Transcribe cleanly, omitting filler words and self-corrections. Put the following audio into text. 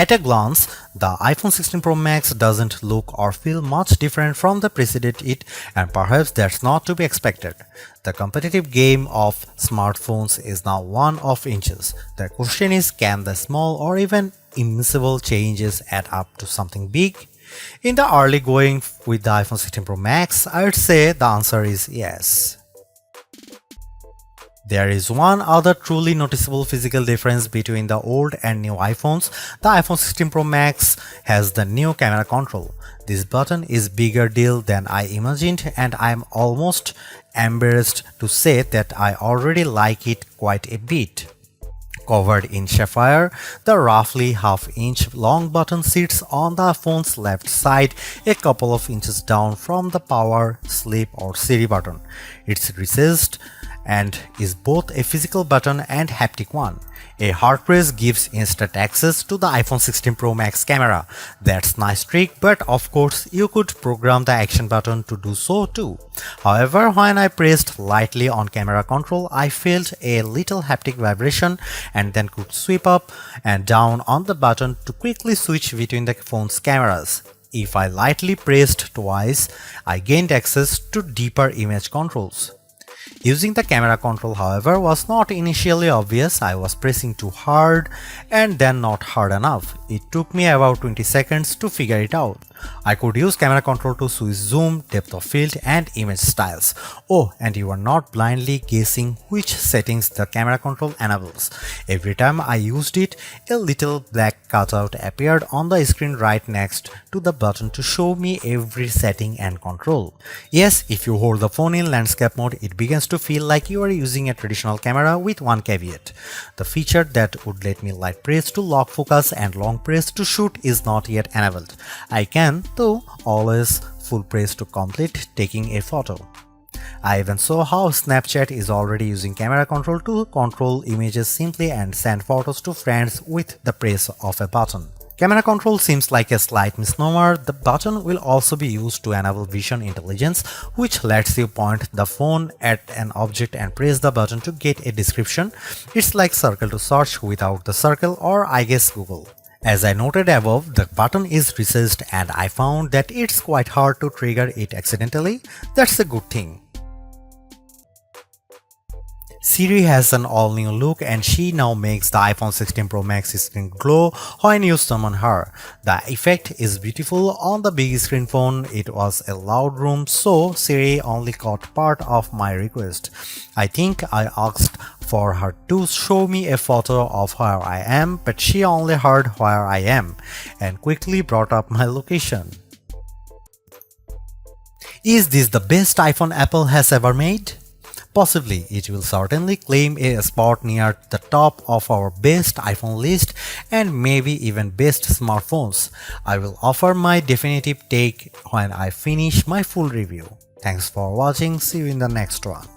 At a glance, the iPhone 16 Pro Max doesn't look or feel much different from the preceded it, and perhaps that's not to be expected. The competitive game of smartphones is now one of inches. The question is, can the small or even invisible changes add up to something big? In the early going with the iPhone 16 Pro Max, I would say the answer is yes. There is one other truly noticeable physical difference between the old and new iPhones. The iPhone 16 Pro Max has the new camera control. This button is bigger deal than I imagined, and I'm almost embarrassed to say that I already like it quite a bit. Covered in sapphire, the roughly half-inch long button sits on the phone's left side, a couple of inches down from the power, sleep or Siri button. It's recessed and is both a physical button and haptic one. A hard press gives instant access to the iPhone 16 Pro Max camera. That's nice trick, but of course you could program the action button to do so too. However, when I pressed lightly on camera control, I felt a little haptic vibration and then could sweep up and down on the button to quickly switch between the phone's cameras. If I lightly pressed twice, I gained access to deeper image controls. Using the camera control, however, was not initially obvious. I was pressing too hard and then not hard enough. It took me about 20 seconds to figure it out. I could use camera control to switch zoom, depth of field and image styles. Oh, and you are not blindly guessing which settings the camera control enables. Every time I used it, a little black cutout appeared on the screen right next to the button to show me every setting and control. Yes, if you hold the phone in landscape mode, it begins to feel like you are using a traditional camera with one caveat. The feature that would let me light press to lock focus and long press to shoot is not yet enabled. I can, though, always full press to complete taking a photo. I even saw how Snapchat is already using camera control to control images simply and send photos to friends with the press of a button. Camera control seems like a slight misnomer. The button will also be used to enable vision intelligence, which lets you point the phone at an object and press the button to get a description. It's like circle to search without the circle, or I guess Google. As I noted above, the button is recessed and I found that it's quite hard to trigger it accidentally. That's a good thing. Siri has an all-new look and she now makes the iPhone 16 Pro Max screen glow when you summon her. The effect is beautiful on the big screen phone. It was a loud room, so Siri only caught part of my request. I think I asked for her to show me a photo of where I am, but she only heard where I am and quickly brought up my location. Is this the best iPhone Apple has ever made? Possibly. It will certainly claim a spot near the top of our best iPhone list and maybe even best smartphones. I will offer my definitive take when I finish my full review. Thanks for watching. See you in the next one.